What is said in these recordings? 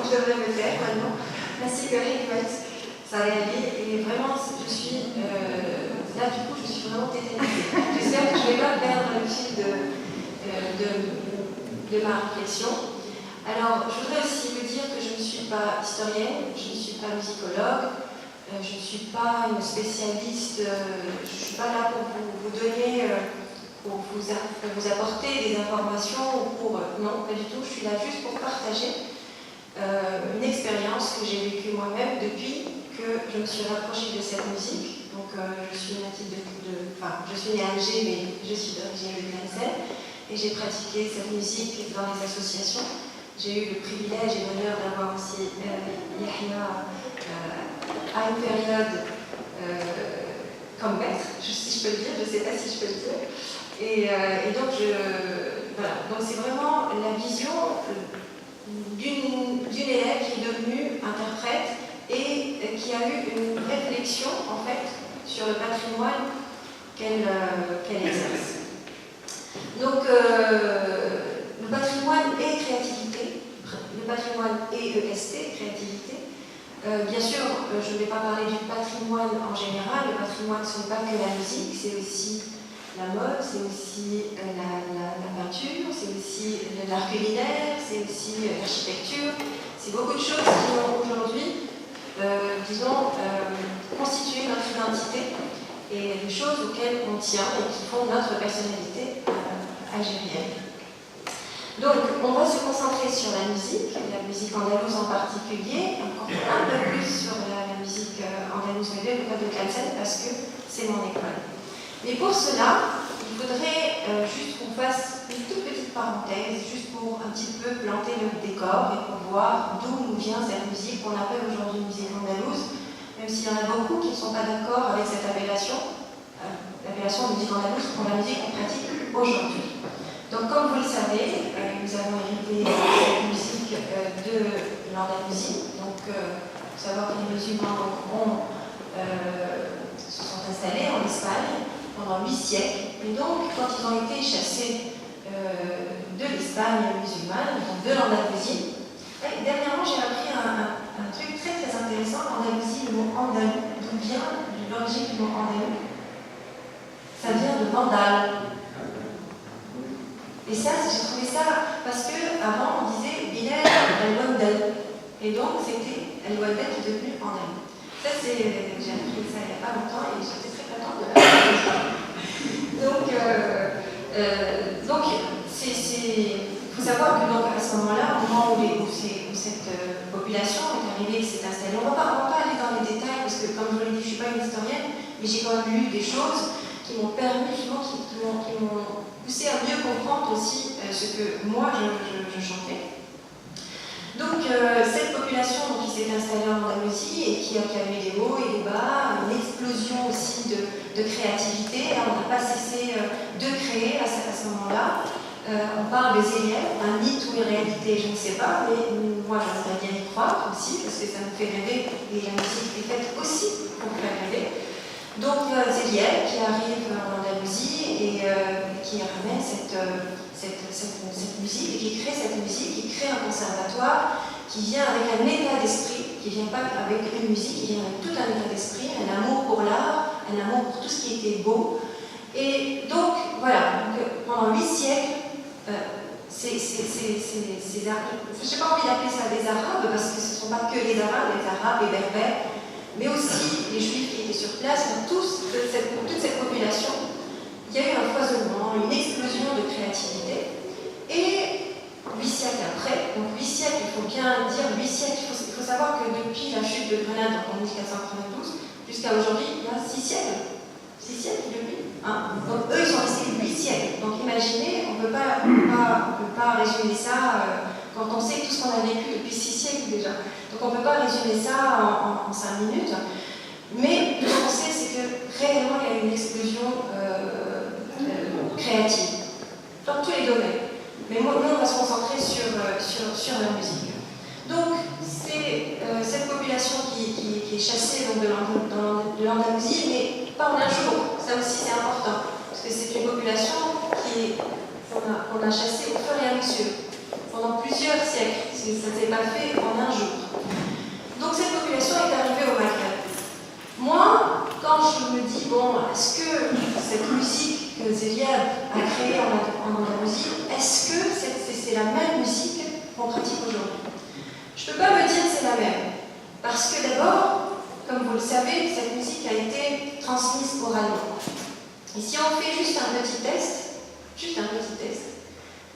je devrais me taire maintenant. Merci Corinne, ça a allé. Et vraiment, je suis là, du coup, je suis vraiment tétanisée. J'espère que je ne vais pas perdre le fil de ma réflexion. Alors, je voudrais aussi vous dire que je ne suis pas historienne, je ne suis pas musicologue, je ne suis pas une spécialiste, je ne suis pas là pour vous donner, pour vous apporter des informations ou pour... non, pas du tout, je suis là juste pour partager une expérience que j'ai vécue moi-même depuis que je me suis rapprochée de cette musique. Donc, je suis native enfin, je suis née à Alger, mais je suis d'origine de Grenzel, et j'ai pratiqué cette musique dans les associations. J'ai eu le privilège et l'honneur d'avoir aussi Yahya à une période comme maître, si je peux le dire, je ne sais pas si je peux le dire. Et donc, voilà. Donc c'est vraiment la vision d'une élève qui est devenue interprète et qui a eu une réflexion, en fait, sur le patrimoine qu'elle exerce. Donc, le patrimoine et créativité, le patrimoine et EST, créativité. Bien sûr, je ne vais pas parler du patrimoine en général. Le patrimoine, ce n'est pas que la musique, c'est aussi la mode, c'est aussi la peinture, c'est aussi l'art culinaire, c'est aussi l'architecture. C'est beaucoup de choses qui ont aujourd'hui, disons, constitué notre identité et des choses auxquelles on tient et qui font notre personnalité algérienne. Donc, on va se concentrer sur la musique andalouse en particulier, encore un peu plus sur la musique andalouse médiévale, le code de Kalsen, parce que c'est mon école. Mais pour cela, il faudrait juste qu'on fasse une toute petite parenthèse, juste pour un petit peu planter le décor et pour voir d'où nous vient cette musique qu'on appelle aujourd'hui musique andalouse, même s'il y en a beaucoup qui ne sont pas d'accord avec cette appellation, l'appellation musique andalouse pour la musique qu'on pratique aujourd'hui. Donc, comme vous le savez, nous avons hérité cette musique de l'Andalousie. Donc, il faut savoir que les musulmans se sont installés en Espagne pendant 8 siècles. Et donc, quand ils ont été chassés de l'Espagne musulmane, donc de l'Andalousie, dernièrement, j'ai appris un truc très très intéressant. L'Andalousie, le mot andalou, d'où vient l'origine du mot andalou? Ça vient de vandale. Et ça, j'ai trouvé ça parce qu'avant on disait Bilal al-Wandal. Et donc c'était al-Wandal qui est devenu andalou. Ça, j'ai appris ça il n'y a pas longtemps et j'étais très contente de l'apprendre. Donc, il faut savoir que donc, à ce moment-là, au moment où cette population est arrivée, s'est installée, on ne va pas aller dans les détails parce que, comme je vous l'ai dit, je ne suis pas une historienne, mais j'ai quand même lu des choses qui m'ont permis, qui m'ont poussé à mieux comprendre aussi ce que moi je chantais. Donc cette population qui s'est installée en Andalousie et qui a eu des hauts et des bas, une explosion aussi de créativité, on n'a pas cessé de créer à ce moment-là. On parle des élèves, un mythe ou une réalité, je ne sais pas, mais moi j'aimerais bien y croire aussi, parce que ça me fait rêver et la musique est faite aussi pour faire rêver. Donc, Zéliel qui arrive en Andalousie et qui ramène cette musique, et qui crée cette musique, qui crée un conservatoire, qui vient avec un état d'esprit, qui ne vient pas avec une musique, qui vient avec tout un état d'esprit, un amour pour l'art, un amour pour tout ce qui était beau. Et donc, voilà, donc, pendant 8 siècles, j'ai pas envie d'appeler ça des Arabes, parce que ce ne sont pas que les Arabes, les Berbères, mais aussi les Juifs qui étaient sur place, toute cette population, il y a eu un foisonnement, une explosion de créativité. Et 8 siècles après, donc 8 siècles, il faut bien dire 8 siècles, il faut savoir que depuis la chute de Grenade en 1492 jusqu'à aujourd'hui, il y a 6 siècles. 6 siècles depuis. Hein. Donc eux, ils sont restés 8 siècles. Donc imaginez, on ne peut pas résumer ça quand on sait tout ce qu'on a vécu depuis 6 siècles déjà. Donc on ne peut pas résumer ça en 5 minutes. Mais ce qu'on sait, c'est que réellement, il y a eu une explosion créative dans tous les domaines. Mais nous, on va se concentrer sur la musique. Donc, c'est cette population qui est chassée donc, de l'Andalousie, mais pas en un jour. Ça aussi, c'est important. Parce que c'est une population qu'on a chassée au fur et à mesure, pendant plusieurs siècles. ça ne s'est pas fait en un jour. Donc cette population est arrivée au Maghreb. Moi, quand je me dis, bon, est-ce que cette musique que Zéliab a créée en Andalousie, est-ce que c'est la même musique qu'on pratique aujourd'hui? Je ne peux pas me dire que c'est la même. Parce que d'abord, comme vous le savez, cette musique a été transmise oralement. Et si on fait juste un petit test,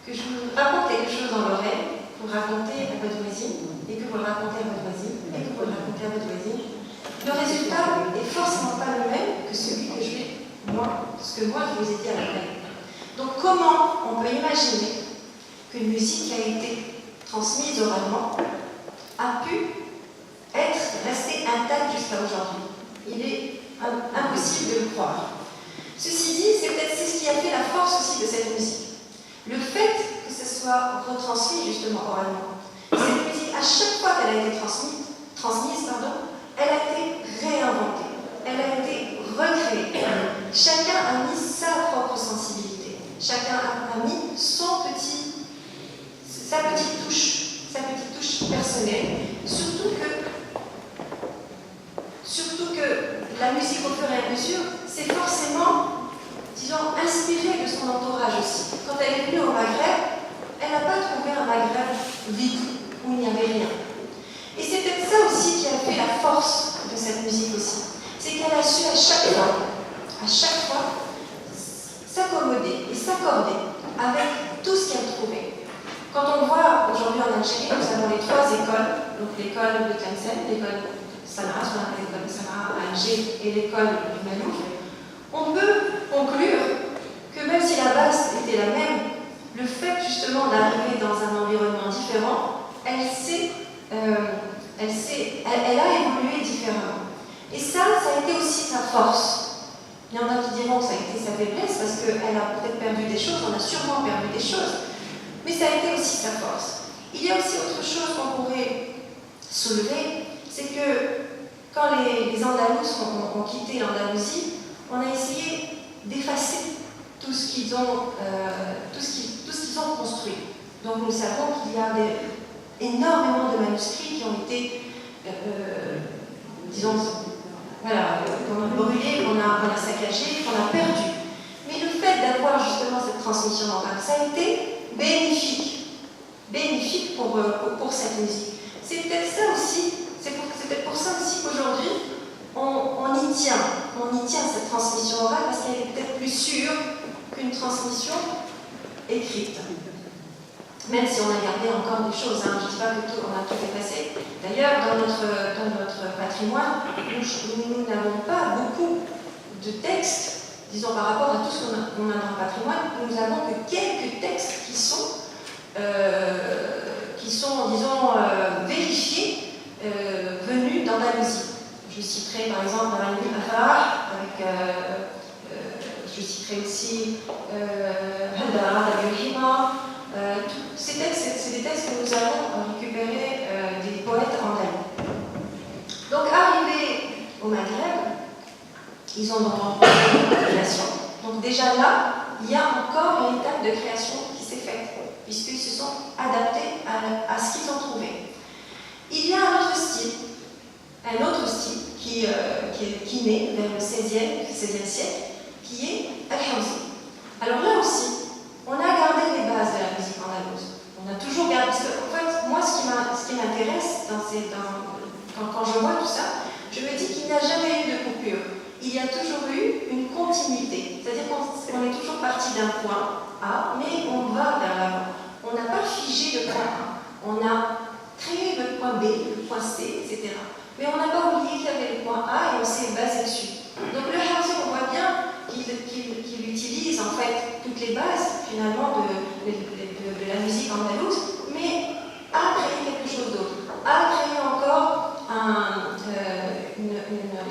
que je vous raconte quelque chose dans l'oreille, vous racontez à votre voisine, et que vous le racontez à votre voisine, et que vous le racontez à votre voisine, le résultat n'est forcément pas le même que celui que ce que moi je vous ai dit à l'oreille. Donc comment on peut imaginer qu'une musique qui a été transmise oralement a pu rester intacte jusqu'à aujourd'hui? Il est impossible de le croire. Ceci dit, c'est ce qui a fait la force aussi de cette musique. Le fait que ce soit retransmis justement oralement. Cette musique, à chaque fois qu'elle a été transmise, elle a été réinventée, elle a été recréée. Chacun a mis sa propre sensibilité, chacun a mis sa petite touche personnelle, surtout que la musique au fur et à mesure, c'est forcément, disons, inspirée de son entourage aussi. Quand elle est venue au Maghreb, elle n'a pas trouvé un Maghreb vide, où il n'y avait rien. Et c'est peut-être ça aussi qui a fait la force de cette musique aussi. C'est qu'elle a su à chaque fois, s'accommoder et s'accorder avec tout ce qu'elle trouvait. Quand on voit aujourd'hui en Algérie, nous avons les 3 écoles, donc l'école de Tlemcen, l'école de Sanaa, ce qu'on appelle l'école de Sanaa à Alger, et l'école du Malouf, on peut conclure que même si la base était la même, le fait justement d'arriver dans un environnement différent, elle a évolué différemment. Et ça a été aussi sa force. Il y en a qui diront que ça a été sa faiblesse parce qu'elle a peut-être perdu des choses, on a sûrement perdu des choses, mais ça a été aussi sa force. Il y a aussi autre chose qu'on pourrait soulever, c'est que quand les Andalous ont quitté l'Andalousie, on a essayé d'effacer tout ce qu'ils ont construit. Donc nous savons qu'il y a énormément de manuscrits qui ont été, disons, voilà, qu'on a brûlés, qu'on a saccagés, qu'on a perdus. Mais le fait d'avoir justement cette transmission orale, ça a été bénéfique pour cette musique. C'est peut-être ça aussi, c'est peut-être pour ça aussi qu'aujourd'hui, on y tient cette transmission orale parce qu'elle est peut-être plus sûre qu'une transmission écrite. Même si on a gardé encore des choses, hein. Je ne dis pas que on a tout effacé. D'ailleurs, dans notre patrimoine, nous n'avons pas beaucoup de textes, disons par rapport à tout ce qu'on a dans le patrimoine, nous n'avons que quelques textes qui sont disons, vérifiés, venus d'Andalousie. Je citerai par exemple dans la nuit Afar, je citerai aussi Hadara d'Abilhima. Ces textes, c'est des textes que nous avons récupérés des poètes andalous. Donc, arrivés au Maghreb, ils ont donc rencontré une population. Donc, déjà là, il y a encore une étape de création qui s'est faite, puisqu'ils se sont adaptés à ce qu'ils ont trouvé. Il y a un autre style qui naît vers le XVIe siècle, qui est Al-Hawzi. Alors là aussi, on a gardé les bases de la musique andalouse. On a toujours gardé, parce que en fait, moi, ce qui m'intéresse quand je vois tout ça, je me dis qu'il n'y a jamais eu de coupure. Il y a toujours eu une continuité. C'est-à-dire qu'on est toujours parti d'un point A, mais on va vers l'avant. On n'a pas figé le point A. On a créé le point B, le point C, etc. Mais on n'a pas oublié qu'il y avait le point A et on s'est basé dessus. Donc le Hawzi, on voit bien qu'il utilise en fait toutes les bases finalement de la musique andalouse, mais a créé quelque chose d'autre, a créé encore une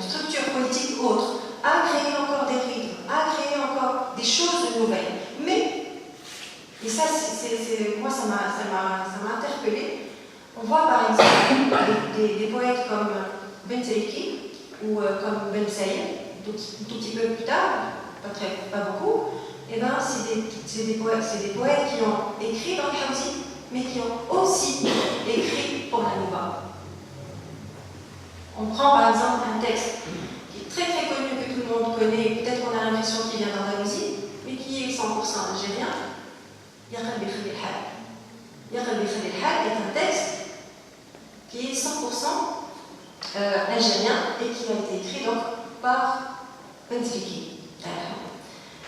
structure politique autre, a créé encore des rythmes, a créé encore des choses nouvelles. Et ça, moi ça m'a interpellée. On voit par exemple des poètes comme Ben Seliki ou comme Ben Saïd, tout petit peu plus tard, pas beaucoup, et ben c'est des poètes qui ont écrit dans le Hawzi, mais qui ont aussi écrit pour la Nouba. On prend par exemple un texte qui est très très connu, que tout le monde connaît, peut-être qu'on a l'impression qu'il vient d'Andalousie, mais qui est 100% algérien. Ya Qalbi Khali al-Hal. Ya Qalbi Khali al-Hal est un texte qui est 100% algérien et qui a été écrit donc par Benzliki.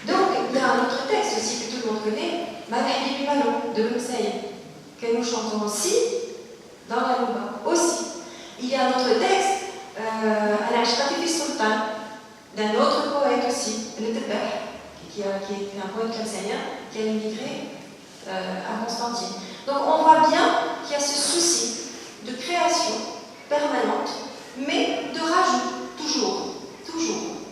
Donc il y a un autre texte aussi que tout le monde connaît, Malahli Malo de Moussaï, que nous chantons aussi dans la Nouba. Aussi. Il y a un autre texte, Al-Ashqati fi Sultan, d'un autre poète aussi, le Tebah, qui est un poète chrétien qui a émigré à Constantine. Donc on voit bien qu'il y a ce souci de création permanente, mais de rajout, toujours.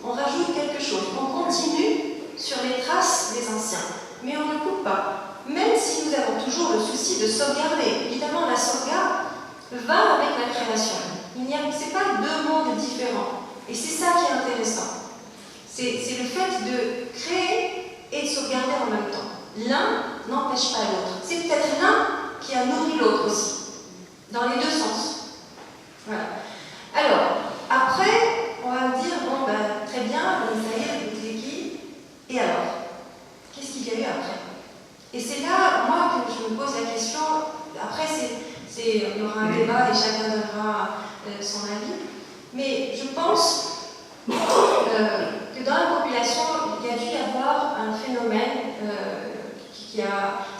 On rajoute quelque chose, on continue sur les traces des anciens, mais on ne coupe pas. Même si nous avons toujours le souci de sauvegarder, évidemment la sauvegarde va avec la création. C'est pas deux mondes différents, et c'est ça qui est intéressant. C'est le fait de créer et de sauvegarder en même temps. L'un n'empêche pas l'autre. C'est peut-être l'un qui a nourri l'autre aussi, dans les deux sens. Voilà. Alors, après, on va me dire, bon, ben, très bien, ça y est, vous êtes qui? Et alors? Qu'est-ce qu'il y a eu après? Et c'est là, moi, que je me pose la question. Après, il y aura un débat et chacun donnera son avis. Mais je pense que dans la population, il y a dû y avoir un phénomène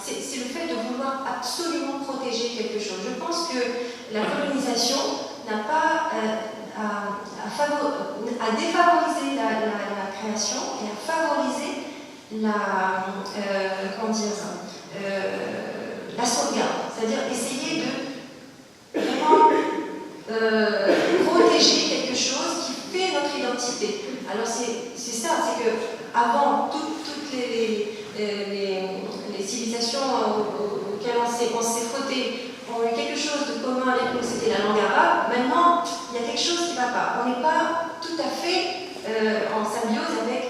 c'est le fait de vouloir absolument protéger quelque chose. Je pense que la colonisation n'a pas à défavoriser la création et à favoriser la sauvegarde. C'est-à-dire essayer de vraiment protéger quelque chose qui fait notre identité. Alors c'est ça, c'est que avant toutes les civilisations auxquelles on s'est frotté ont eu quelque chose de commun avec nous, c'était la langue arabe. Maintenant, il y a quelque chose qui ne va pas. On n'est pas tout à fait en symbiose avec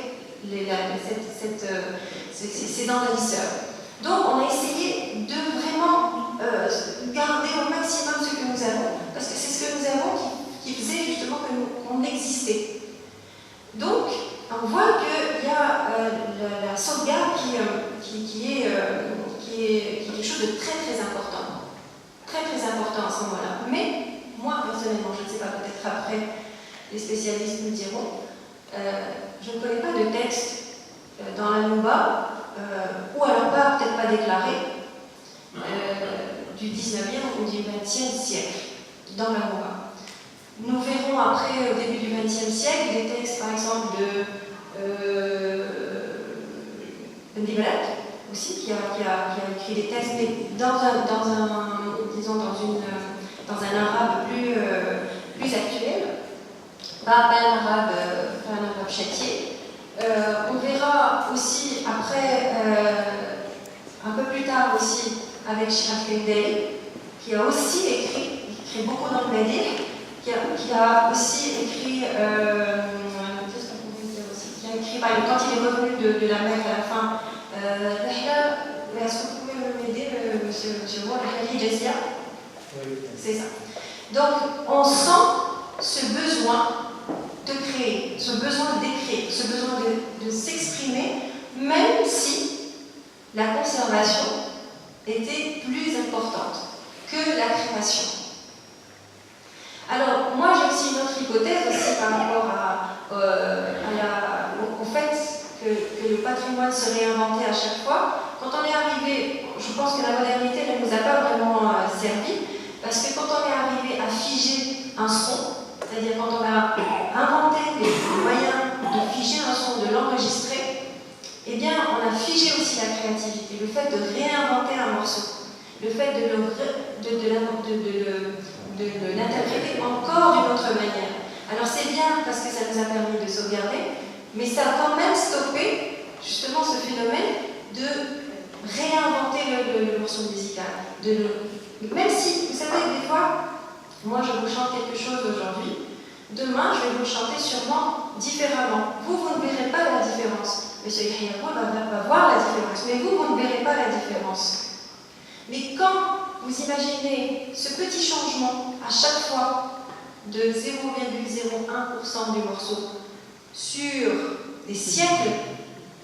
ces envahisseurs. Donc, on a essayé de vraiment garder au maximum ce que nous avons, parce que c'est ce que nous avons qui faisait justement qu'on existait. Donc, on voit qu'il y a la sauvegarde qui est quelque chose de très très important. Très très important à ce moment-là. Mais, moi personnellement, je ne sais pas, peut-être après, les spécialistes nous diront, je ne connais pas de texte dans la Nouba, ou alors peut-être pas déclaré, du 19e ou du 20e siècle dans la Nouba. Nous verrons après, au début du XXe siècle, des textes, par exemple, de Ndibalat, aussi, qui a écrit des textes, mais dans un arabe plus actuel, pas un arabe châtié. On verra aussi, après, un peu plus tard aussi, avec Chirag Kendali, qui a aussi écrit beaucoup d'anglais, qui a aussi écrit, quand il est revenu de la Mecque à la fin, est-ce que vous pouvez m'aider, monsieur Moua, Jazia? C'est ça. Donc, on sent ce besoin de créer, ce besoin d'écrire, ce besoin de s'exprimer, même si la conservation était plus importante que la création. Alors, moi j'ai aussi une autre hypothèse aussi par rapport au fait que le patrimoine se réinventait à chaque fois. Quand on est arrivé, je pense que la modernité ne nous a pas vraiment servi, parce que quand on est arrivé à figer un son, c'est-à-dire quand on a inventé les moyens de figer un son, de l'enregistrer, eh bien on a figé aussi la créativité, le fait de réinventer un morceau, le fait de l'interpréter encore d'une autre manière. Alors c'est bien parce que ça nous a permis de sauvegarder, mais ça a quand même stoppé justement ce phénomène de réinventer le morceau musical. Même si, vous savez, des fois, moi je vous chante quelque chose aujourd'hui, demain je vais vous le chanter sûrement différemment. Vous ne verrez pas la différence. Monsieur Yahya va voir la différence, mais vous ne verrez pas la différence. Mais quand vous imaginez ce petit changement à chaque fois de 0,01% du morceau sur des siècles,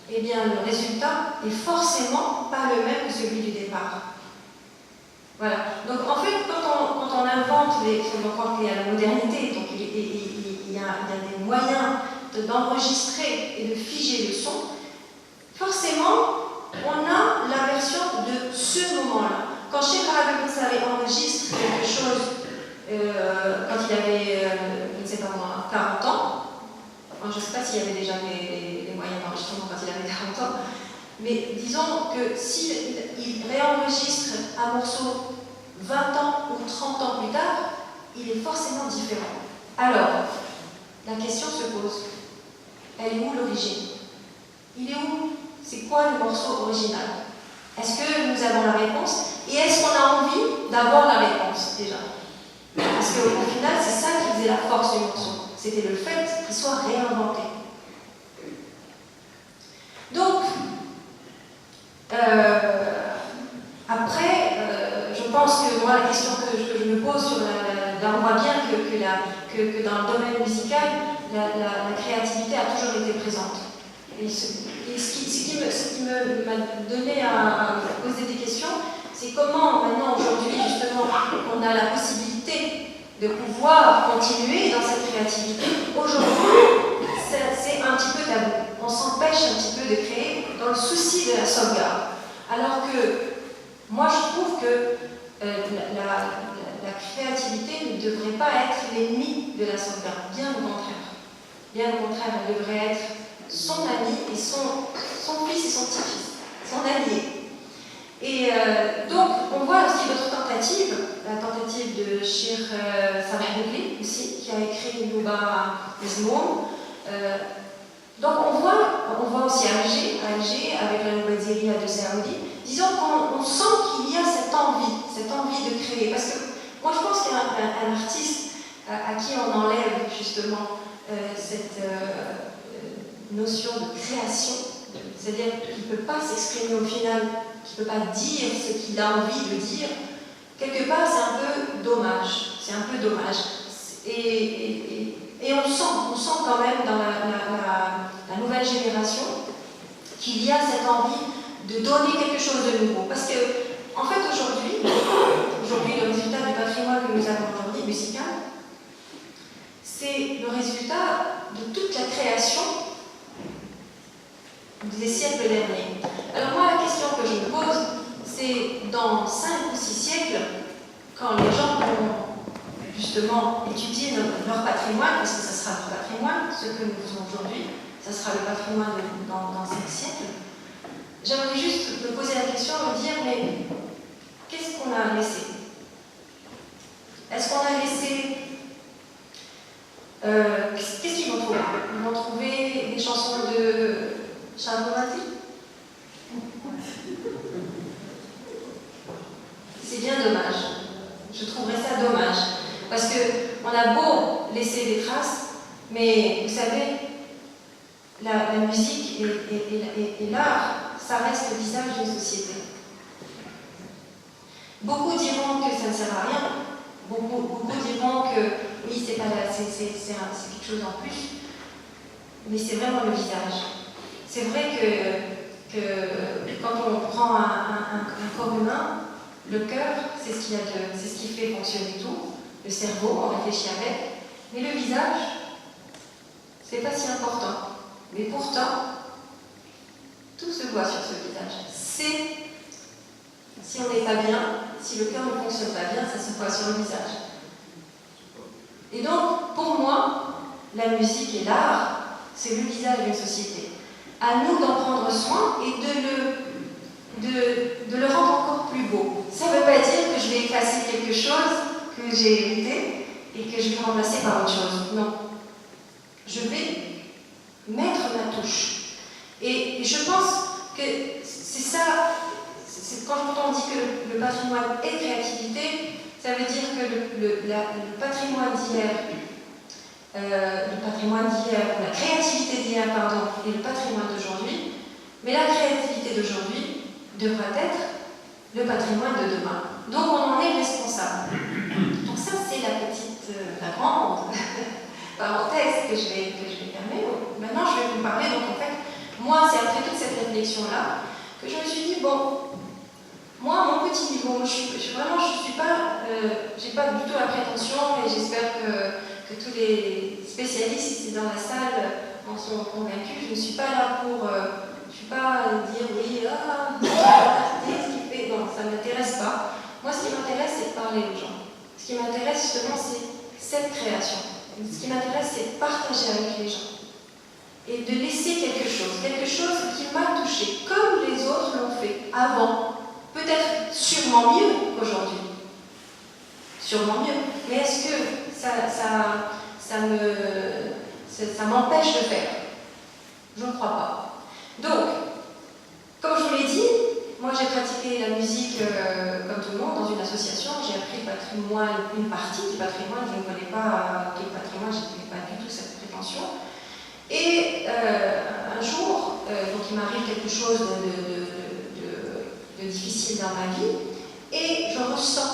eh bien le résultat est forcément pas le même que celui du départ. Voilà. Donc en fait, quand on invente quand il y a la modernité, donc il y a des moyens d'enregistrer et de figer le son, forcément, on a la version de ce moment-là. Quand Cheikh Arabi Moussari enregistre quelque chose quand il avait, je ne sais pas moi, 40 ans, enfin, je ne sais pas s'il y avait déjà les moyens d'enregistrement quand il avait 40 ans, mais disons que s'il réenregistre un morceau 20 ans ou 30 ans plus tard, il est forcément différent. Alors, la question se pose, elle est où l'origine? Il est où? C'est quoi le morceau original? Est-ce que nous avons la réponse? Et est-ce qu'on a envie d'avoir la réponse déjà? Parce qu'au final, c'est ça qui faisait la force du morceau. C'était le fait qu'il soit réinventé. Donc, après, je pense que moi, la question que je me pose sur là, on voit bien que dans le domaine musical, la créativité a toujours été présente. Et ce qui m'a donné à poser des questions, c'est comment maintenant, aujourd'hui, justement, on a la possibilité de pouvoir continuer dans cette créativité. Aujourd'hui, c'est un petit peu tabou. On s'empêche un petit peu de créer dans le souci de la sauvegarde. Alors que moi, je trouve que la créativité ne devrait pas être l'ennemi de la sauvegarde. Bien au contraire. Bien au contraire, elle devrait être son ami et son fils et son petit-fils, son allié. Et donc, on voit aussi votre tentative, la tentative de Cheikh Salah Boukli aussi, qui a écrit Nouba Ismoum. Donc, on voit aussi Alger avec la Nouvelle Zéria de Saoudi. Disons qu'on sent qu'il y a cette envie de créer. Parce que moi, je pense qu'un artiste à qui on enlève justement cette notion de création, c'est-à-dire qu'il ne peut pas s'exprimer au final, qu'il ne peut pas dire ce qu'il a envie de dire, quelque part c'est un peu dommage. Et on sent quand même dans la nouvelle génération qu'il y a cette envie de donner quelque chose de nouveau. Parce que, en fait, aujourd'hui, le résultat du patrimoine que nous avons aujourd'hui, musical, c'est le résultat de toute la création des siècles derniers. Alors moi, la question que je me pose, c'est dans 5 ou 6 siècles, quand les gens vont justement étudier leur patrimoine, parce que ce sera notre patrimoine, ce que nous faisons aujourd'hui, ce sera le patrimoine dans 5 siècles, j'aimerais juste me poser la question, me dire, mais qu'est-ce qu'on a laissé? Est-ce qu'on a laissé... qu'est-ce qu'ils vont trouver? Ils vont trouver des chansons de Charles Mati? C'est bien dommage. Je trouverais ça dommage. Parce qu'on a beau laisser des traces, mais vous savez, la musique et l'art, ça reste le visage d'une société. Beaucoup diront que ça ne sert à rien. Beaucoup diront que oui, c'est quelque chose en plus. Mais c'est vraiment le visage. C'est vrai que quand on prend un corps humain, le cœur, c'est ce qui fait fonctionner tout. Le cerveau, on réfléchit avec. Mais le visage, c'est pas si important. Mais pourtant, tout se voit sur ce visage. Si on n'est pas bien, si le cœur ne fonctionne pas bien, ça se voit sur le visage. Et donc, pour moi, la musique et l'art, c'est le visage d'une société. À nous d'en prendre soin et de le rendre encore plus beau. Ça ne veut pas dire que je vais effacer quelque chose que j'ai hérité et que je vais remplacer par autre chose. Non. Je vais mettre ma touche. Et je pense que c'est ça, quand on dit que le patrimoine est créativité, ça veut dire que le patrimoine d'hier, la créativité d'hier, pardon, et le patrimoine d'aujourd'hui, mais la créativité d'aujourd'hui devra être le patrimoine de demain. Donc on en est responsable. Donc ça c'est la grande parenthèse que je vais fermer. Maintenant je vais vous parler, donc en fait, moi c'est après toute cette réflexion-là que je me suis dit, bon, moi, à mon petit niveau, j'ai pas du tout la prétention, et j'espère que tous les spécialistes ici dans la salle en sont convaincus. Je ne suis pas là pour, je suis pas dire oui, l'artiste qui fait, non, ça ne m'intéresse pas. Moi, ce qui m'intéresse, c'est de parler aux gens. Ce qui m'intéresse justement, c'est cette création. Ce qui m'intéresse, c'est de partager avec les gens et de laisser quelque chose qui m'a touchée, comme les autres l'ont fait avant. Peut-être sûrement mieux qu'aujourd'hui. Sûrement mieux. Mais est-ce que ça m'empêche de faire? Je ne crois pas. Donc, comme je vous l'ai dit, moi j'ai pratiqué la musique comme tout le monde dans une association. J'ai appris le patrimoine, une partie du patrimoine. Je ne connais pas quel patrimoine, je n'ai pas du tout cette prétention. Et un jour, donc il m'arrive quelque chose de difficile dans ma vie, et je ressens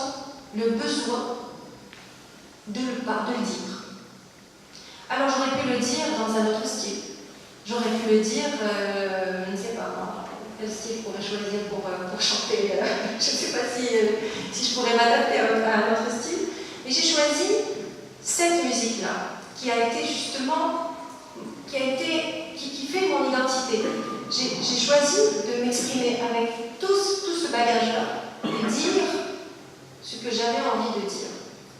le besoin de le dire. Alors j'aurais pu le dire dans un autre style. J'aurais pu le dire, je ne sais pas, quel style je pourrais choisir pour chanter. Je ne sais pas si je pourrais m'adapter à un autre style. Mais j'ai choisi cette musique-là, qui a été justement, qui fait mon identité. J'ai choisi de m'exprimer avec tout ce bagage-là et dire ce que j'avais envie de dire.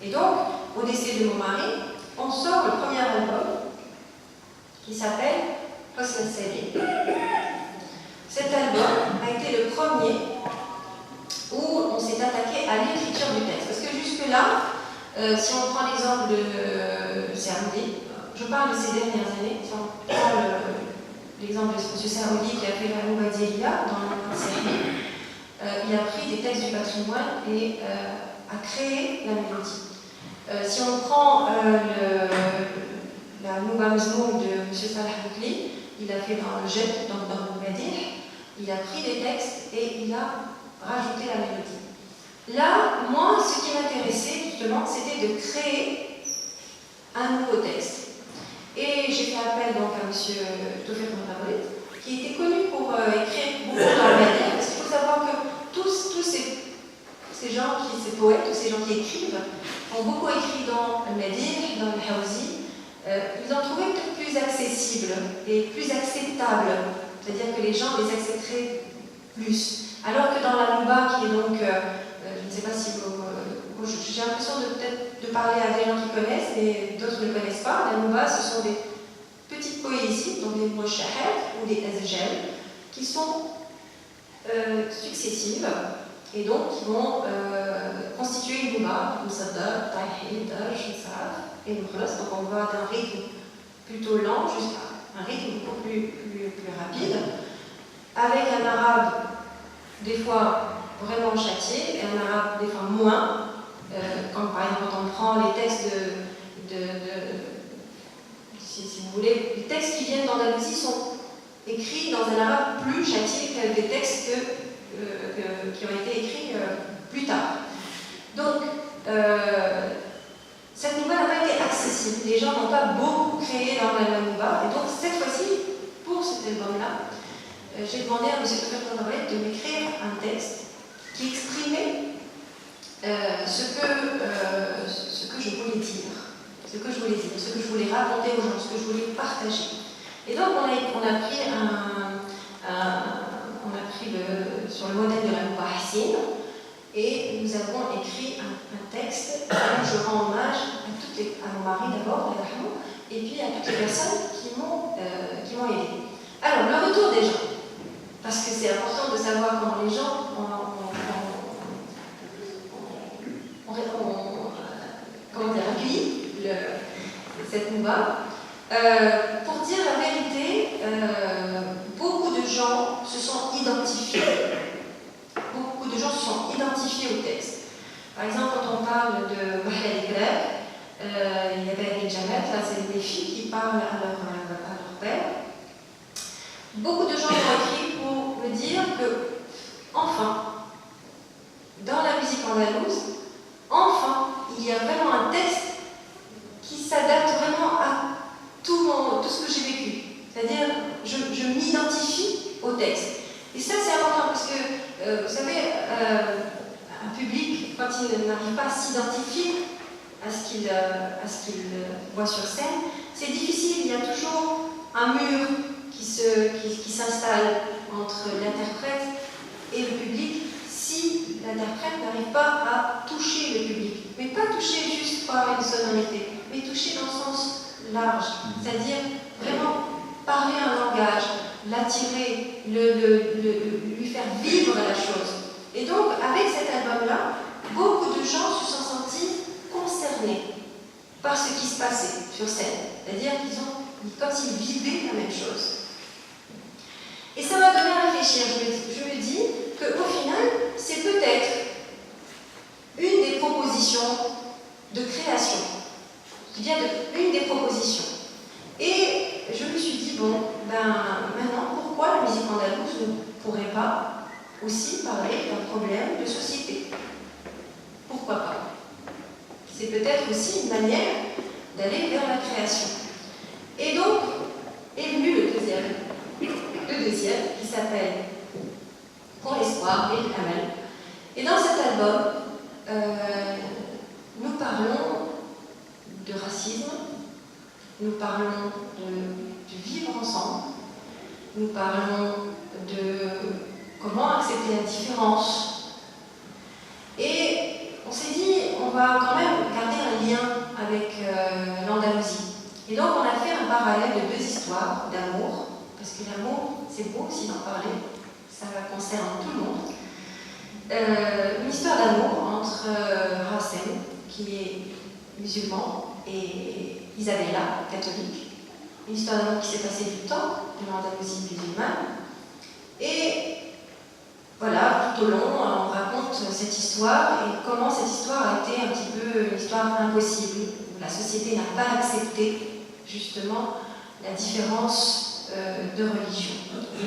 Et donc, au décès de mon mari, on sort le premier album qui s'appelle Hosn Salim. Cet album a été le premier où on s'est attaqué à l'écriture du texte. Parce que jusque-là, si on prend l'exemple de Saroudi, je parle de ces dernières années, si on prend l'exemple de M. Saroudi qui a fait la Moubadia dans la série, il a pris des textes du patrimoine et a créé la mélodie. Si on prend la Nouba Mezmoum de M. Salah Boukli, il a fait dans le jet, dans le Moubadir, il a pris des textes et il a rajouté la mélodie. Là, moi, ce qui m'intéressait justement, c'était de créer un nouveau texte. Et j'ai fait appel donc à M. Tofir Moutabolit, qui était connu pour écrire beaucoup dans le Moubadir, parce qu'il faut savoir que tous ces gens, ces poètes, tous ces gens qui écrivent, ont beaucoup écrit dans le Moubadir, dans le Haouzi. Ils ont trouvé peut-être plus accessible et plus acceptable, c'est-à-dire que les gens les accepteraient plus. Alors que dans la Nouba, qui est donc, je ne sais pas si j'ai l'impression de parler à des gens qui connaissent, et d'autres ne connaissent pas. La Nouba, ce sont des petites poésies, donc des moshahed ou des azjel, qui sont successives, et donc qui vont constituer une Nouba, une Sadda, Tahid, Daj, Saraf, et une Khlas. Donc on va d'un rythme plutôt lent jusqu'à un rythme beaucoup plus rapide, avec un arabe des fois vraiment châtié et un arabe des fois moins, comme par exemple quand on prend les textes si vous voulez, les textes qui viennent d'Andalousie sont écrits dans un arabe plus châtié que des textes qui ont été écrits plus tard. Donc, cette Nouba n'a pas été accessible. Les gens n'ont pas beaucoup créé dans la Nouba. Et donc, cette fois-ci, pour cet album-là, j'ai demandé à M. Tofir Moutabolit de m'écrire un texte qui exprimait ce que je voulais dire, ce que je voulais raconter aux gens, ce que je voulais partager. Et donc, on a pris sur le modèle de la Nouba Hassine, et nous avons écrit un texte où je rends hommage à mon mari d'abord, et puis à toutes les personnes qui m'ont aidé. Alors, le retour des gens, parce que c'est important de savoir comment les gens ont accueilli cette Nouba. Pour dire la vérité, beaucoup de gens se sont identifiés. Beaucoup de gens se sont identifiés au texte. Par exemple, quand on parle de Mahla Iqlal, il y avait Abel Jamet, là c'est des filles qui parlent à leur père. Beaucoup de gens ont écrit pour me dire que, enfin, andalouse, enfin, il y a vraiment un texte qui s'adapte vraiment à tout ce que j'ai vécu. C'est-à-dire, je m'identifie au texte. Et ça, c'est important parce que, vous savez, un public, quand il n'arrive pas à s'identifier à ce qu'il voit sur scène, c'est difficile. Il y a toujours un mur qui s'installe entre l'interprète et le public si l'interprète n'arrive pas à toucher le public. Mais pas toucher juste par une sonorité, mais toucher dans le sens large, c'est-à-dire vraiment parler un langage, l'attirer, lui faire vivre la chose. Et donc, avec cet album-là, beaucoup de gens se sont sentis concernés par ce qui se passait sur scène. C'est-à-dire qu'ils ont, comme s'ils vivaient la même chose. Et ça m'a donné à réfléchir. Je me dis qu'au final, c'est peut-être une des propositions de création. Je dis bien une des propositions. Et je me suis dit, bon, maintenant, pourquoi la musique andalouse ne pourrait pas aussi parler d'un problème de société? Pourquoi pas? C'est peut-être aussi une manière d'aller vers la création. Et donc, est venu le deuxième qui s'appelle Pour l'espoir et Amel. Et dans cet album, nous parlons de racisme, nous parlons de vivre ensemble, nous parlons de comment accepter la différence. Et on s'est dit, on va quand même garder un lien avec l'Andalousie. Et donc on a fait un parallèle de deux histoires d'amour, parce que l'amour, c'est beau aussi d'en parler, ça concerne tout le monde. Une histoire d'amour entre Rassem, qui est musulman, et Isabella, catholique. Une histoire d'amour qui s'est passée du temps de l'Andalousie musulmane. Et voilà, tout au long, on raconte cette histoire et comment cette histoire a été un petit peu une histoire impossible, où la société n'a pas accepté justement la différence de religion.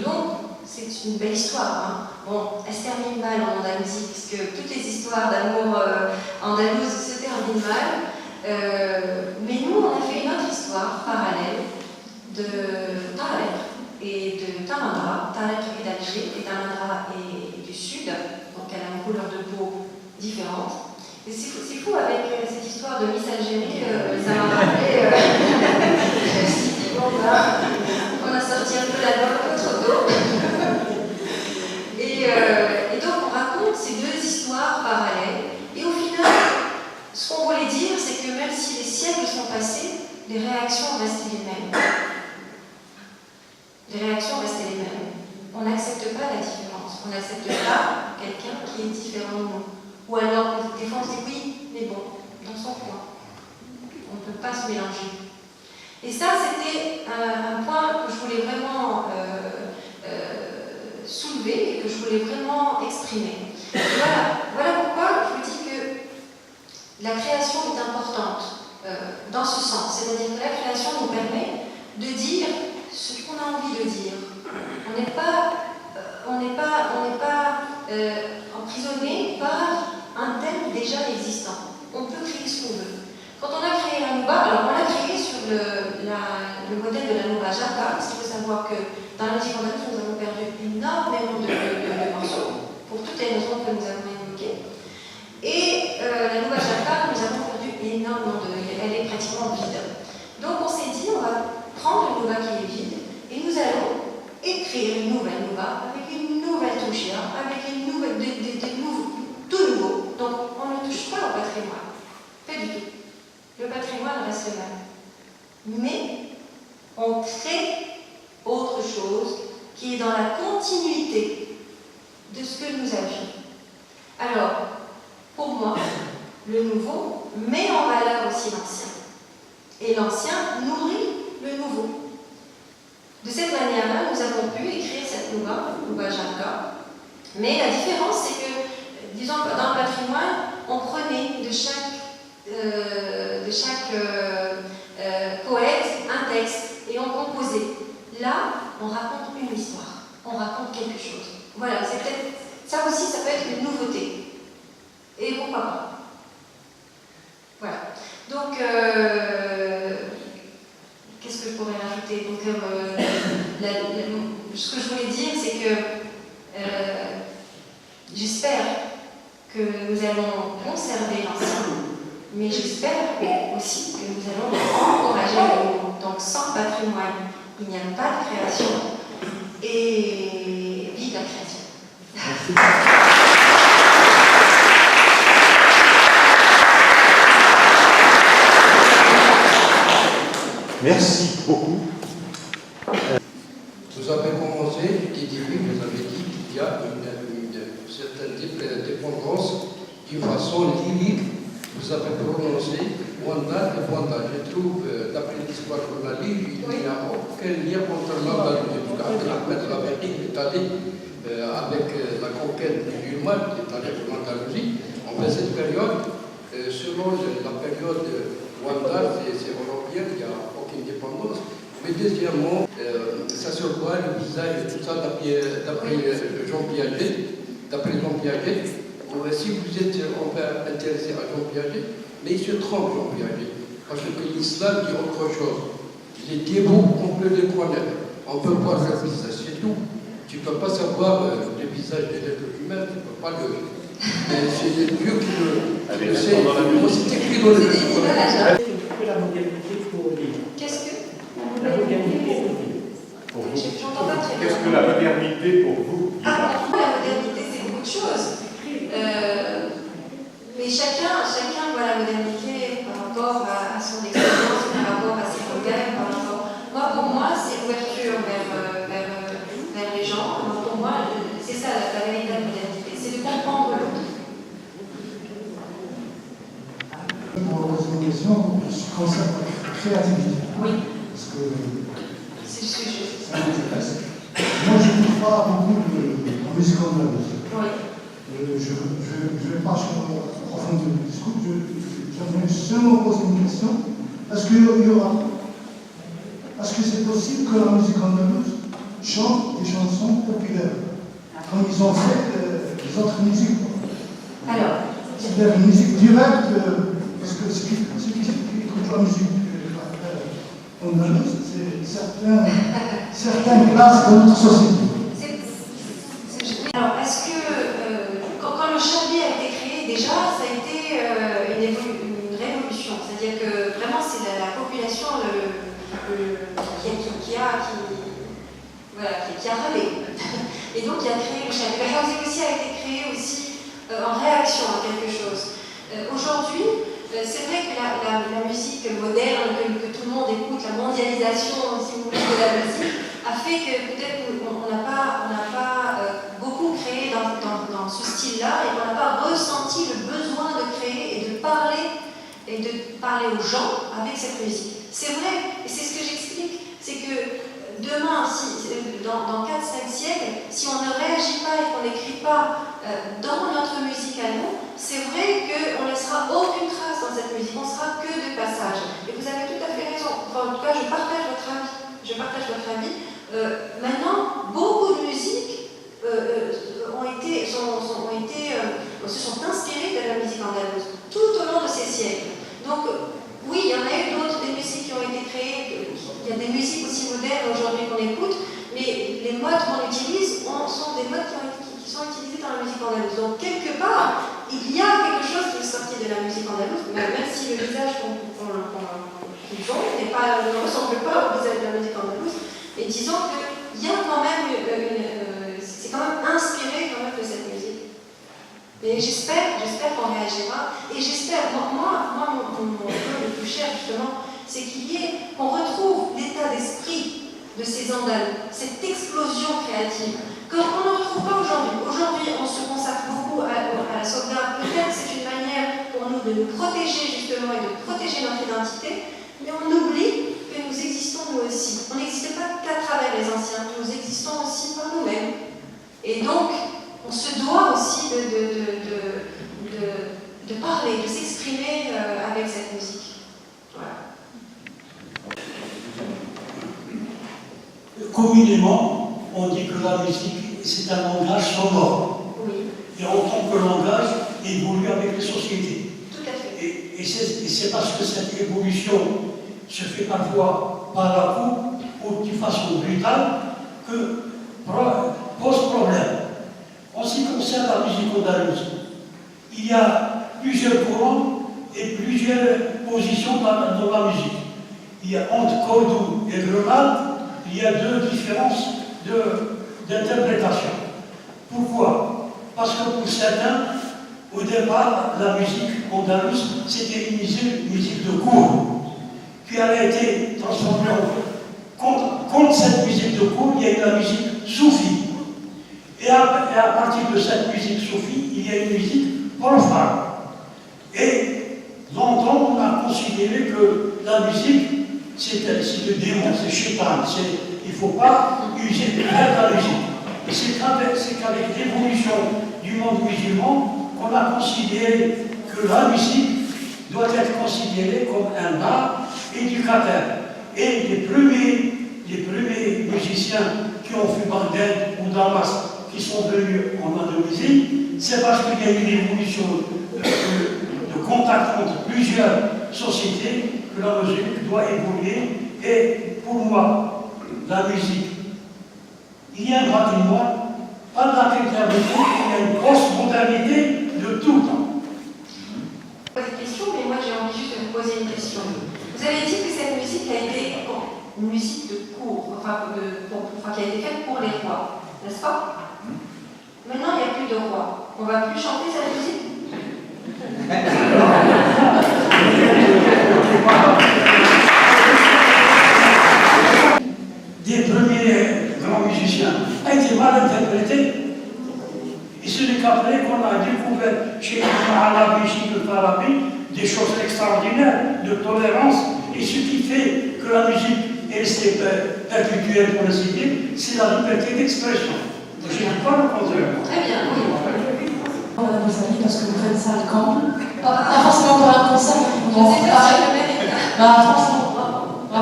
Donc, c'est une belle histoire. Hein. Bon, elle se termine mal en Andalousie, puisque toutes les histoires d'amour andalouses se terminent mal. Mais nous, on a fait une autre histoire parallèle de Tarek et de Tamandra. Tarek est d'Alger et Tamandra est du sud, donc elle a une couleur de peau différente. Et c'est fou avec cette histoire de Miss Algérie, ça m'a rappelé. Je me suis dit, bon, on a sorti un peu la langue un peu trop tôt. Et donc on raconte ces deux histoires parallèles. Et au final, ce qu'on voulait dire, c'est que même si les siècles sont passés, les réactions restent les mêmes. Les réactions restent les mêmes. On n'accepte pas la différence. On n'accepte pas quelqu'un qui est différent de nous. Ou alors, des fois, on se dit oui, mais bon, dans son coin. On ne peut pas se mélanger. Et ça, c'était un point que je voulais vraiment soulever et que je voulais vraiment exprimer. Voilà pourquoi je vous dis que la création est importante dans ce sens. C'est-à-dire que la création nous permet de dire ce qu'on a envie de dire. On n'est pas emprisonné par un thème déjà existant. On peut créer ce qu'on veut. Quand on a créé la Nouba, alors on l'a créé sur le modèle de la Nouba Jaka, parce qu'il faut savoir que dans la musique andalouse, nous avons perdu énormément de morceaux, pour toutes les raisons que nous avons évoquées. Et la Nouba Jaka, nous avons perdu énormément elle est pratiquement vide. Donc on s'est dit, on va prendre une Nouba qui est vide, et nous allons écrire une nouvelle Nouba, avec une nouvelle touchia, avec une nouvelle, tout nouveau. Donc on ne touche pas au patrimoine, pas du tout. Le patrimoine reste le même. Mais on crée autre chose qui est dans la continuité de ce que nous avions. Alors, pour moi, le nouveau met en valeur aussi l'ancien. Et l'ancien nourrit le nouveau. De cette manière-là, nous avons pu écrire cette Nouba Jaka. Mais la différence, c'est que, disons, dans le patrimoine, on prenait de chaque poète un texte et on composait. Là, on raconte une histoire, on raconte quelque chose. Voilà, c'est peut-être ça aussi, ça peut être une nouveauté. Et pourquoi pas? Voilà. Donc, qu'est-ce que je pourrais rajouter? Donc, ce que je voulais dire, c'est que j'espère que nous allons conserver l'ancien, mais j'espère aussi que nous allons encourager le nouveau. Donc, sans patrimoine, il n'y a pas de création, et vive la création. Merci beaucoup. Vous avez commencé, dès le début, vous avez dit qu'il y a une certaine dépendance d'une façon lyrique. Vous avez prononcé Wanda et Wanda. Je trouve, d'après l'histoire qu'on a lue, il n'y a aucun lien entre l'Andalousie. Ahmed Laverty est allé avec la conquête musulmane, qui est allé pour l'Andalousie. En fait, cette période, selon la période Wanda, c'est européen, il n'y a aucune dépendance. Mais deuxièmement, ça se voit le visage et tout ça d'après Jean Piaget. Si vous êtes intéressé à Jean Piaget, mais il se trompe Jean Piaget, parce que l'islam dit autre chose. Les dévots, on peut les connaître, on peut voir leur visage, c'est tout. Tu ne peux pas savoir le visage de l'être humain, tu ne peux pas le... C'est Dieu qui le sait. C'est écrit dans le livre. La modernité pour lire. Qu'est-ce que? La modernité pour vous. J'entends pas très bien. Qu'est-ce que la modernité pour vous? Ah, pour moi, la modernité, c'est beaucoup de choses. Mais chacun voit la modernité par rapport à son expérience, par rapport à ses problèmes, par rapport... Moi, pour moi, c'est l'ouverture vers les gens. Pour moi, c'est ça la véritable modernité, c'est de comprendre l'autre. Pour poser une question, je suis concept de créativité. Oui. Parce que C'est le sujet. ça m'intéresse. Moi, je n'écoute pas beaucoup de musique andalouse. Oui. Je ne vais pas approfondir le discours. J'aimerais seulement poser une question. Est-ce que c'est possible que la musique andalouse chante des chansons populaires, comme ils ont fait les autres musiques? Alors, c'est-à-dire une musique directe, parce que ce qui écoute la musique andalouse, c'est certaines classes de notre société. Alors, est-ce que quand le chablis a été créé, déjà, ça a été une révolution. C'est-à-dire que vraiment, c'est la population qui a râlé. Et donc, il a créé le chablis. La house aussi a été créée aussi en réaction à quelque chose. Aujourd'hui, c'est vrai que la musique moderne, que tout le monde écoute, la mondialisation, si vous voulez, de la musique, a fait que peut-être on n'a pas beaucoup créé dans ce style-là et qu'on n'a pas ressenti le besoin de créer et de parler aux gens avec cette musique. C'est vrai, et c'est ce que j'explique, c'est que demain, dans 4-5 siècles, si on ne réagit pas et qu'on n'écrit pas dans notre musique à nous, c'est vrai qu'on ne laissera aucune trace dans cette musique, on ne sera que de passage. Et vous avez tout à fait raison, enfin, en tout cas je partage votre avis. Maintenant, beaucoup de musiques se sont inspirées de la musique andalouse tout au long de ces siècles. Donc, oui, il y en a eu d'autres, des musiques qui ont été créées, il y a des musiques aussi modernes aujourd'hui qu'on écoute, mais les modes qu'on utilise sont des modes qui sont utilisés dans la musique andalouse. Donc, quelque part, il y a quelque chose qui est sorti de la musique andalouse, même si le visage qu'ils ont ne ressemble pas au visage de la musique andalouse, mais disons qu'il y a quand même c'est quand même inspiré quand même de cette musique. Et j'espère qu'on réagira. Et j'espère, moi mon vœu le plus cher justement, c'est qu'on retrouve l'état d'esprit de ces Andalous, cette explosion créative, qu'on ne retrouve pas aujourd'hui. Aujourd'hui, on se consacre beaucoup à la sauvegarde. Peut-être c'est une manière pour nous de nous protéger justement et de protéger notre identité, mais on oublie que nous existons nous aussi. On n'existe pas qu'à travers les anciens, nous existons aussi par nous-mêmes. Et donc, on se doit aussi de parler, de s'exprimer avec cette musique. Voilà. Communément, on dit que la musique, c'est un langage sonore. Oui. et en tant que langage évolue avec les sociétés. Tout à fait. Et c'est parce que cette évolution se fait parfois par la coupe ou de façon brutale que pose problème. En ce qui concerne la musique andalouse, il y a plusieurs courants et plusieurs positions dans la musique. Il y a entre Cordoue et Grenade, il y a deux différences d'interprétation. Pourquoi? Parce que pour certains, au départ, la musique andalouse, c'était une musique de cour, puis elle a été transformée contre cette musique de cour, il y a eu la musique soufie. Et à partir de cette musique soufie, il y a une musique profane. Et longtemps, on a considéré que la musique, c'est le démon, c'est Shaitan, il ne faut pas user de la musique. Et c'est qu'avec l'évolution du monde musulman qu'on a considéré que la musique doit être considérée comme un art éducateur. Et les premiers musiciens qui ont fait Bagdad ou Damas, qui sont venus en Indonésie, c'est parce qu'il y a eu une évolution de contact entre plusieurs sociétés que la musique doit évoluer. Et pour moi, la musique, il y a un patrimoine, pas de la précarité, il y a une grosse modernité de tout le temps. Pas de question, mais moi j'ai envie juste de vous poser une question. Vous avez dit que cette musique a été une musique de cour, qui a été faite pour les rois, n'est-ce pas? Maintenant, il n'y a plus de rois. On ne va plus chanter cette musique? Des premiers grands musiciens a été mal interprété. Et ce n'est qu'après qu'on a découvert chez Al-Arabi, chez Al-Farabi, des choses extraordinaires de tolérance. Et ce qui fait que la musique est restée perpétuelle, pour ainsi dire, c'est la liberté d'expression. Je ne dis pas le contraire. Très bien, oui. Madame Boussani, parce que vous faites ça à Caen. Pas forcément pour un concert, mais pour Je sais pas si je le mets. franchement,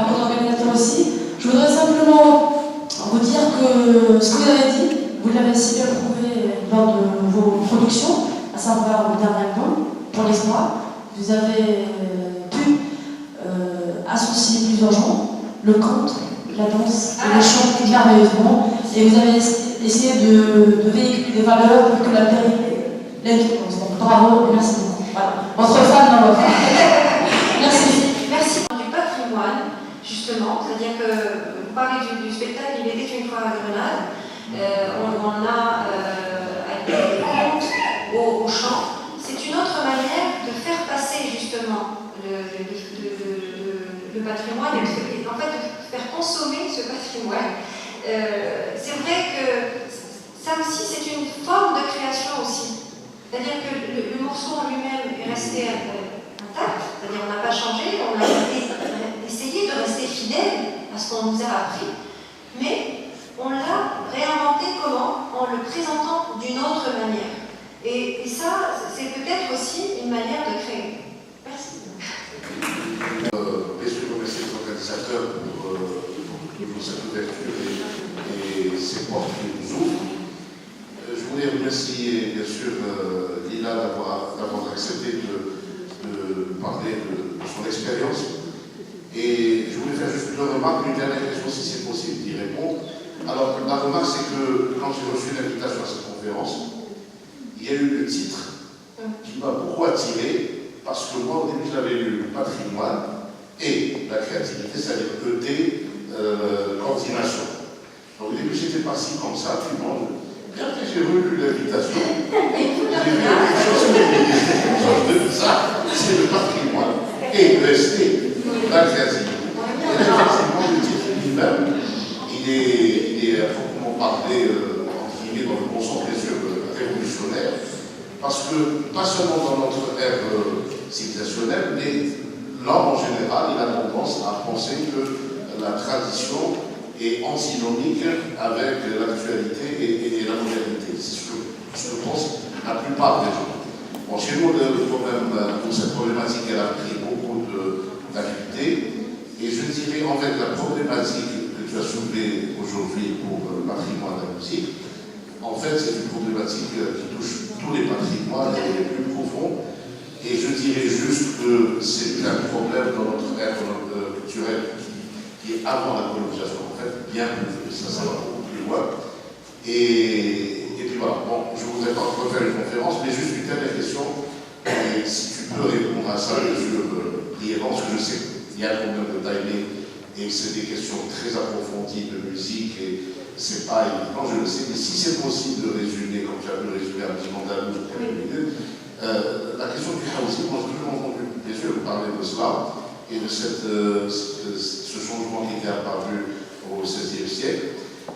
pour l'organisateur aussi. Je voudrais simplement vous dire que ce que vous avez dit, vous l'avez si bien prouvé lors de vos productions, à savoir le dernier album, Pour l'Espoir. Vous avez pu associer plusieurs genres, le conte, la danse et les chants merveilleusement, et vous avez essayé de véhiculer des valeurs pour que la vérité l'expose. Donc bravo et merci beaucoup. Voilà. Votre fan dans votre Merci. Merci. Du patrimoine, justement, c'est-à-dire que vous parlez du spectacle Il était une fois à Grenade. On a avec des contes au chant. C'est une autre manière de faire passer justement le patrimoine et en fait de faire consommer ce patrimoine. C'est vrai que ça aussi c'est une forme de création aussi. C'est-à-dire que le morceau en lui-même est resté intact, c'est-à-dire on n'a pas changé, on a essayé de rester fidèle à ce qu'on nous a appris, mais on l'a réinventé comment? En le présentant d'une autre manière. Et ça, c'est peut-être aussi une manière de créer. Merci. Bien sûr, remercier les organisateurs pour cette ouverture et ces portes qui nous ouvrent. Je voulais remercier bien sûr Lila d'avoir accepté de parler de son expérience. Et je voulais faire juste une remarque, une dernière question si c'est possible d'y répondre. Alors la remarque c'est que quand j'ai reçu l'invitation à cette conférence, il y a eu le titre qui m'a beaucoup attiré parce que moi au début j'avais lu le patrimoine et la créativité, c'est-à-dire ET, coordination. Donc au début j'étais parti comme ça, puis bon, bien que j'ai relu l'invitation, j'ai vu quelque chose de ça, c'est le patrimoine et le ST, la créativité. Et effectivement le titre lui-même, il est à proprement parler, entre guillemets, dans le bon sens, bien sûr, révolutionnaire, parce que, pas seulement dans notre ère civilisationnelle, mais l'homme en général, il a tendance à penser que la tradition est antinomique avec l'actualité et la modernité. C'est ce que pensent la plupart des gens. Bon, chez nous, le problème, cette problématique, elle a pris beaucoup d'acuité, et je dirais, en fait, la problématique que tu as soulevée aujourd'hui pour le patrimoine de la musique, en fait, c'est une problématique qui touche tous les patrimoines et les plus profonds. Et je dirais juste que c'est un problème dans notre être culturel qui est avant la colonisation, en fait, bien plus, ça va beaucoup plus loin. Et puis voilà, bon, je ne voudrais pas refaire une conférence, mais juste une dernière question. Et si tu peux répondre à ça, bien sûr, brièvement, parce que je sais qu'il y a un problème de timing et que c'est des questions très approfondies de musique et c'est pas évident, je le sais, mais si c'est possible de résumer, comme tu as pu le résumer un petit mandalou de quelques minutes, la question du housing, moi j'ai toujours entendu, bien sûr, vous parler de cela et de ce changement qui était apparu au XVIe siècle.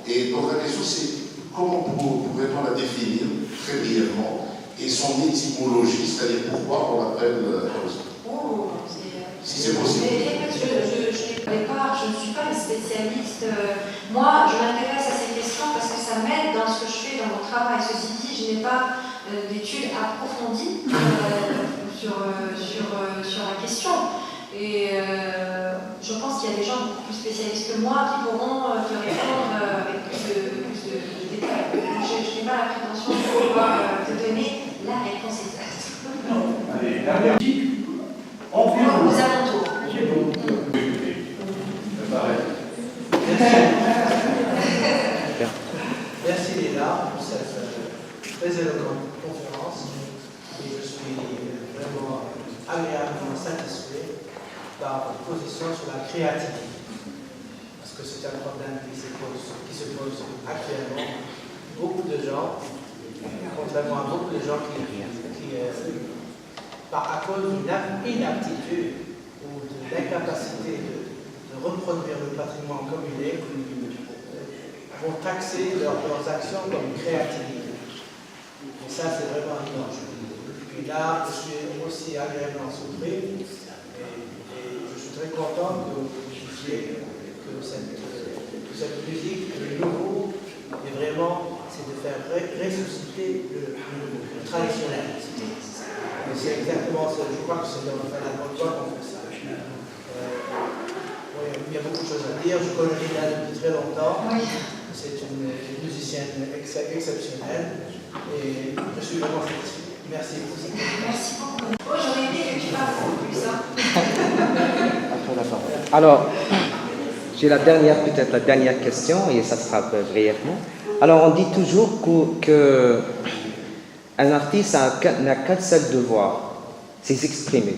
Et donc la question c'est comment pourrait-on la définir très brièvement et son étymologie, c'est-à-dire pourquoi on l'appelle housing. Si c'est possible. Je ne suis pas une spécialiste. Moi, je m'intéresse à ces questions parce que ça m'aide dans ce que je fais dans mon travail. Ceci dit, je n'ai pas d'études approfondies sur la question. Et je pense qu'il y a des gens beaucoup plus spécialistes que moi qui pourront te répondre avec plus de détails. Je n'ai pas la prétention de pouvoir te donner la réponse exacte. Allez, dernière musique. On vient Aux alentours. C'est bon. Merci Léla pour cette très éloquente conférence et je suis vraiment agréablement satisfait par votre position sur la créativité parce que c'est un problème qui se pose actuellement. Beaucoup de gens, contrairement à beaucoup de gens qui à cause d'une inaptitude ou de l'incapacité de reproduire le patrimoine communal, vont taxer leurs actions comme créativité. Et ça, c'est vraiment un danger. Puis là, je suis aussi agréablement surpris et je suis très content que vous disiez que cette musique, le nouveau, et vraiment, c'est de faire ressusciter le traditionnel. Et c'est exactement ça. Je crois que c'est dans la bonne voie qu'on fait ça. Il y a beaucoup de choses à dire. Je connais Lina depuis très longtemps. Oui. C'est une musicienne exceptionnelle. Et je suis vraiment satisfait. Merci beaucoup. Merci beaucoup. Oh, j'aurais aimé que tu parles beaucoup plus. Alors, j'ai peut-être la dernière question, et ça sera brièvement. Alors, on dit toujours que un artiste n'a qu'un seul devoir, c'est s'exprimer.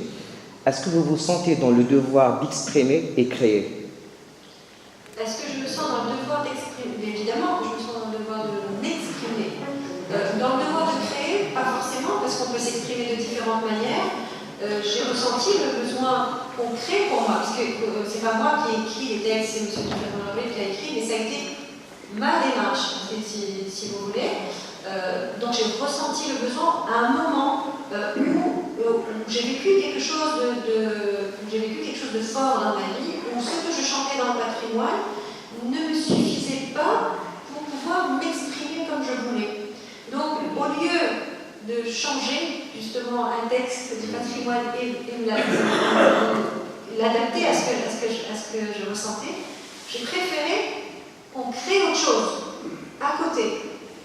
Est-ce que vous vous sentez dans le devoir d'exprimer et créer? Est-ce que je me sens dans le devoir d'exprimer? Évidemment que je me sens dans le devoir de m'exprimer. Dans le devoir de créer, pas forcément, parce qu'on peut s'exprimer de différentes manières. J'ai ressenti le besoin qu'on crée pour moi, parce que c'est pas moi qui ai écrit les textes, c'est M. Dufresne qui a écrit, mais ça a été ma démarche, si vous voulez. Donc j'ai ressenti le besoin à un moment où j'ai vécu quelque chose de fort dans ma vie, où ce que je chantais dans le patrimoine ne me suffisait pas pour pouvoir m'exprimer comme je voulais. Donc au lieu de changer justement un texte du patrimoine et l'adapter à ce que je ressentais, j'ai préféré qu'on crée autre chose à côté.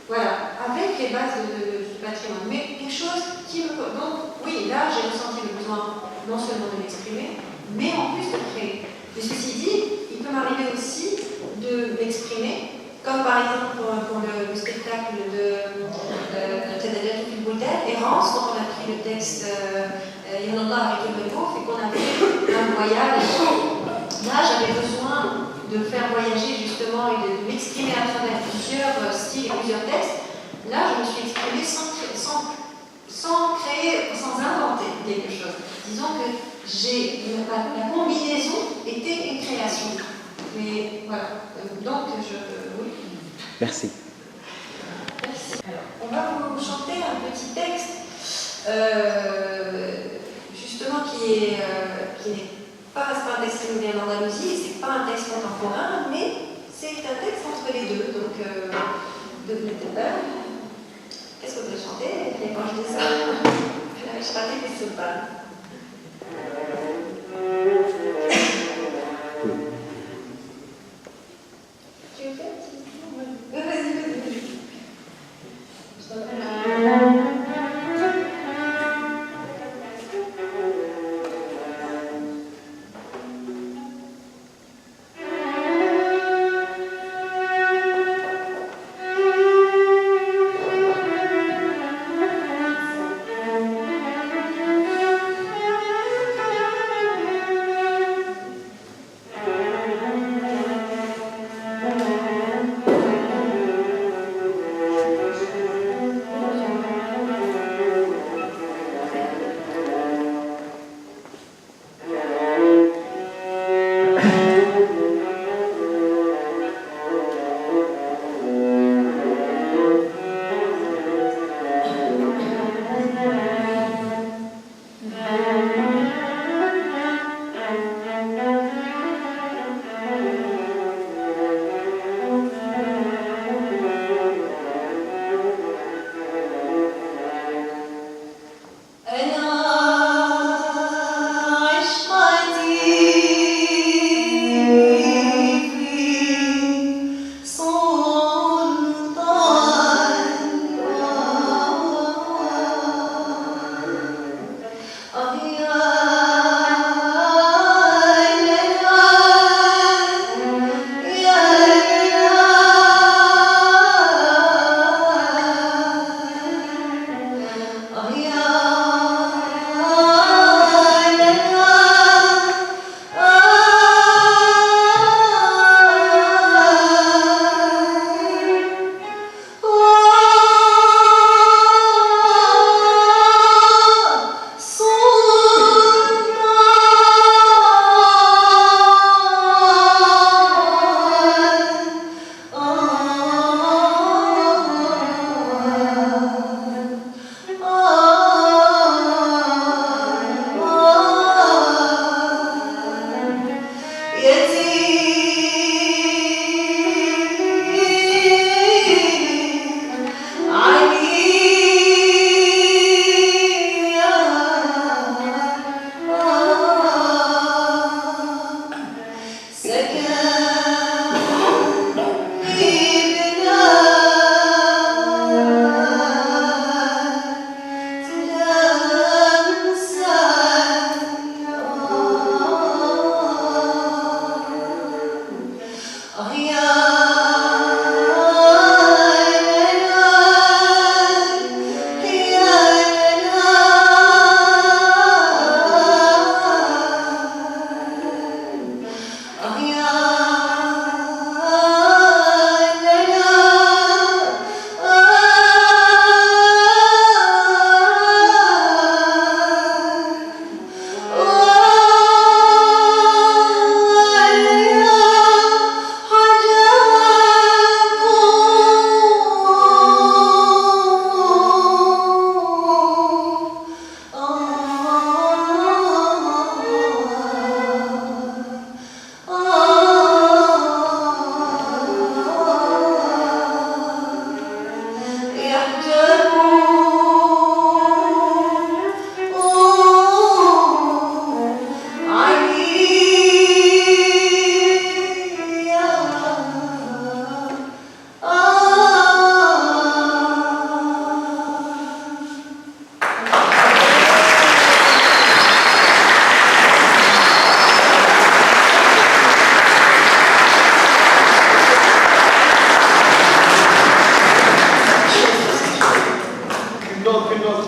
Voilà, avec les bases du patrimoine, mais quelque chose qui me... Donc, oui, là, j'ai ressenti le besoin non seulement de m'exprimer, mais en plus de créer. Mais ceci dit, il peut m'arriver aussi de m'exprimer, comme par exemple pour le spectacle de Tadadjatou fil Bouldan, Errance, quand on a pris le texte Yanallah avec le Belbouf, et qu'on a fait un voyage. Là, j'avais besoin de faire voyager justement et de m'exprimer à travers plusieurs styles et plusieurs textes. Là, je me suis exprimée sans créer, sans inventer quelque chose. Disons que la combinaison était une création. Mais voilà, donc oui. Merci. Merci. Alors, on va vous chanter un petit texte, justement qui n'est pas un texte qui nous vient d'Andalousie, c'est pas un texte contemporain, mais c'est un texte entre les deux, donc de peur. Qu'est-ce qu'on peut chanter? Et quand je dis ça, je parlais des sopas. Tu veux faire? Vas-y. Je t'en prie.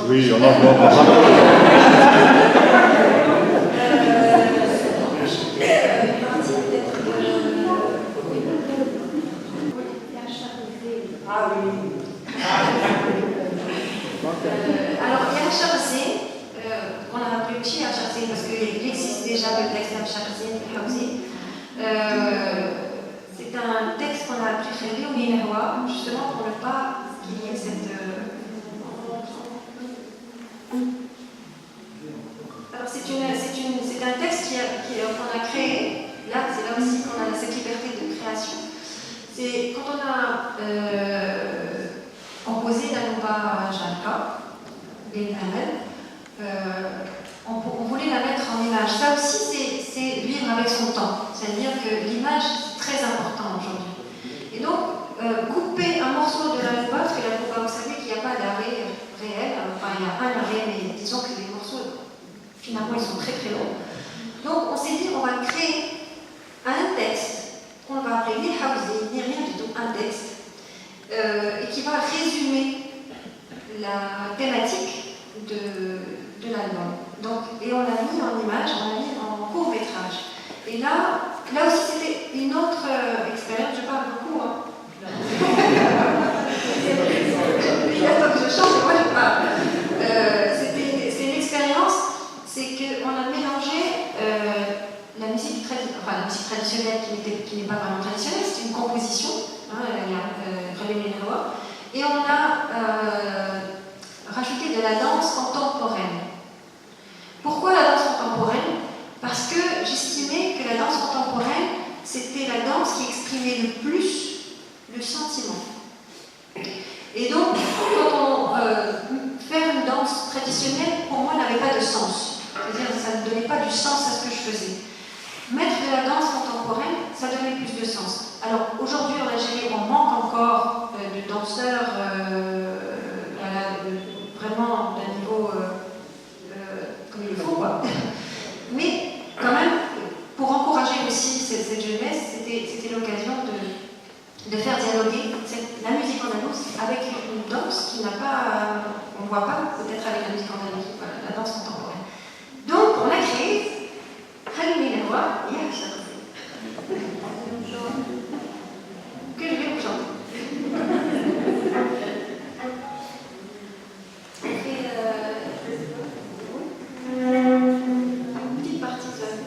Oui, on en voit pas. Alors, il y a Charzé, qu'on a appelé aussi Charzé parce qu'il existe déjà le texte Charzé, c'est un texte qu'on a appris Khalil ou Minahwa, justement pour ne pas qu'il y ait cette. Alors, c'est un texte qu'on a créé, là, c'est là aussi qu'on a cette liberté de création. C'est quand on a composé Danouba Jalka, on voulait la mettre en image. Ça aussi, c'est vivre avec son temps. C'est-à-dire que l'image, c'est très important aujourd'hui. Et donc, couper un morceau de la Danouba, parce que la Danouba, vous savez qu'il n'y a pas d'arrêt réel, enfin, il y a un arrêt, mais disons que les morceaux, finalement, ils sont très très longs. Donc, on s'est dit, on va créer un texte qu'on va appeler ni Haouzi, ni rien du tout, un texte, et qui va résumer la thématique de l'album. Donc, et on l'a mis en image, on l'a mis en court-métrage. Et là aussi, c'était une autre expérience. Je parle beaucoup, hein. Il attend que je chante, moi je parle. C'est une expérience, c'est qu'on a mélangé la musique traditionnelle qui n'est pas vraiment traditionnelle, c'est une composition, hein, et on a rajouté de la danse contemporaine. Pourquoi la danse contemporaine? Parce que j'estimais que la danse contemporaine, c'était la danse qui exprimait le plus le sentiment. Et donc, quand on faire une danse traditionnelle, pour moi, n'avait pas de sens. C'est-à-dire que ça ne donnait pas du sens à ce que je faisais. Mettre de la danse contemporaine, ça donnait plus de sens. Alors, aujourd'hui, en Algérie, on manque encore de danseurs vraiment d'un niveau comme il faut, quoi. Mais quand même, pour encourager aussi cette jeunesse, c'était l'occasion de faire dialoguer la musique andalouse avec une danse qui n'a pas, on ne voit pas peut-être avec la musique andalouse, voilà, la danse contemporaine. Donc on a créé Khalil Minahwa, que je vais vous chanter. Une petite partie seule.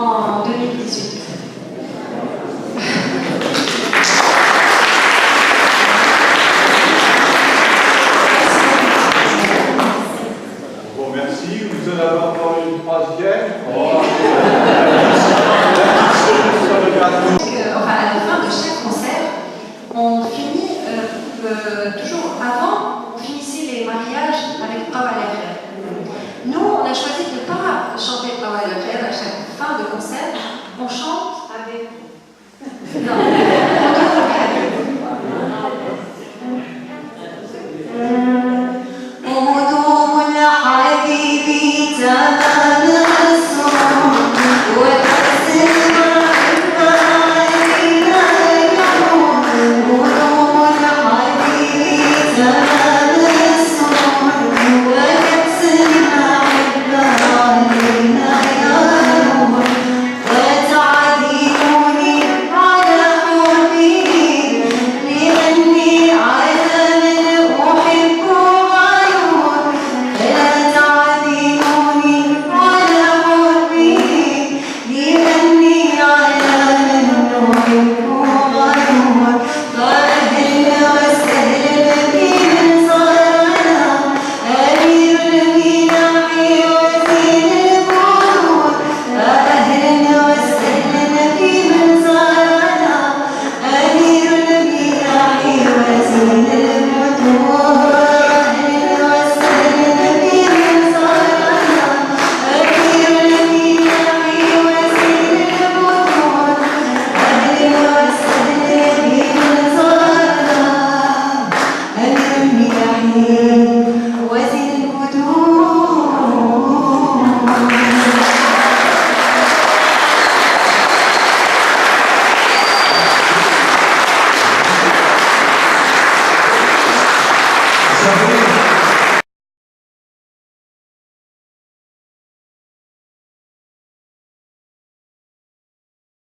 en 2018. Bon, merci. Vous en avez encore une troisième. Enfin, à la fin de chaque concert, on finit toujours avant, on finissait les mariages avec Brava